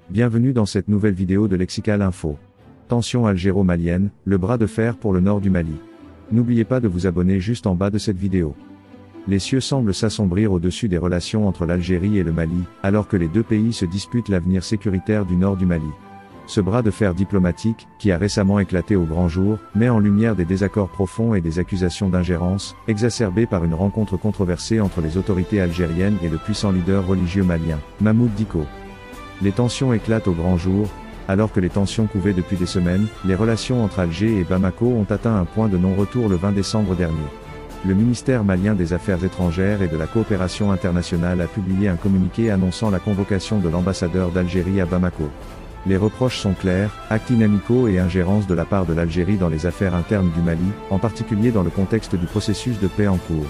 Bienvenue dans cette nouvelle vidéo de Lexical Info. Tension algéro-malienne, le bras de fer pour le nord du Mali. N'oubliez pas de vous abonner juste en bas de cette vidéo. Les cieux semblent s'assombrir au-dessus des relations entre l'Algérie et le Mali, alors que les deux pays se disputent l'avenir sécuritaire du nord du Mali. Ce bras de fer diplomatique, qui a récemment éclaté au grand jour, met en lumière des désaccords profonds et des accusations d'ingérence, exacerbées par une rencontre controversée entre les autorités algériennes et le puissant leader religieux malien, Mahmoud Dicko. Les tensions éclatent au grand jour. Alors que les tensions couvaient depuis des semaines, les relations entre Alger et Bamako ont atteint un point de non-retour le 20 décembre dernier. Le ministère malien des Affaires étrangères et de la coopération internationale a publié un communiqué annonçant la convocation de l'ambassadeur d'Algérie à Bamako. Les reproches sont clairs, actes inamicaux et ingérence de la part de l'Algérie dans les affaires internes du Mali, en particulier dans le contexte du processus de paix en cours.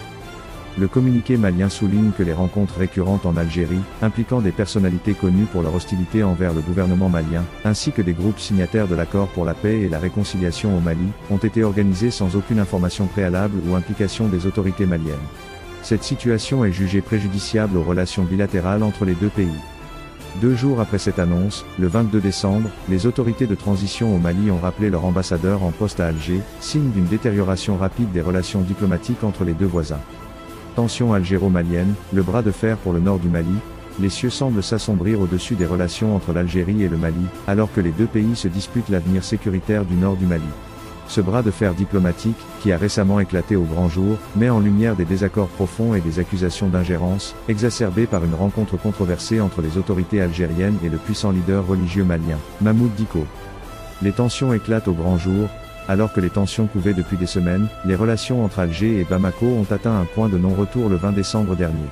Le communiqué malien souligne que les rencontres récurrentes en Algérie, impliquant des personnalités connues pour leur hostilité envers le gouvernement malien, ainsi que des groupes signataires de l'accord pour la paix et la réconciliation au Mali, ont été organisées sans aucune information préalable ou implication des autorités maliennes. Cette situation est jugée préjudiciable aux relations bilatérales entre les deux pays. 2 jours après cette annonce, le 22 décembre, les autorités de transition au Mali ont rappelé leur ambassadeur en poste à Alger, signe d'une détérioration rapide des relations diplomatiques entre les deux voisins. Tension algéro-malienne, le bras de fer pour le nord du Mali, les cieux semblent s'assombrir au-dessus des relations entre l'Algérie et le Mali, alors que les deux pays se disputent l'avenir sécuritaire du nord du Mali. Ce bras de fer diplomatique, qui a récemment éclaté au grand jour, met en lumière des désaccords profonds et des accusations d'ingérence, exacerbées par une rencontre controversée entre les autorités algériennes et le puissant leader religieux malien, Mahmoud Dicko. Les tensions éclatent au grand jour. Alors que les tensions couvaient depuis des semaines, les relations entre Alger et Bamako ont atteint un point de non-retour le 20 décembre dernier.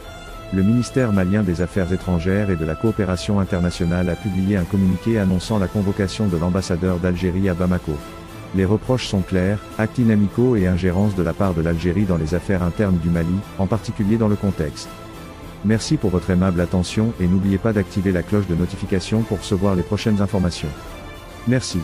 Le ministère malien des Affaires étrangères et de la coopération internationale a publié un communiqué annonçant la convocation de l'ambassadeur d'Algérie à Bamako. Les reproches sont clairs, actes inamicaux et ingérence de la part de l'Algérie dans les affaires internes du Mali, en particulier dans le contexte. Merci pour votre aimable attention et n'oubliez pas d'activer la cloche de notification pour recevoir les prochaines informations. Merci.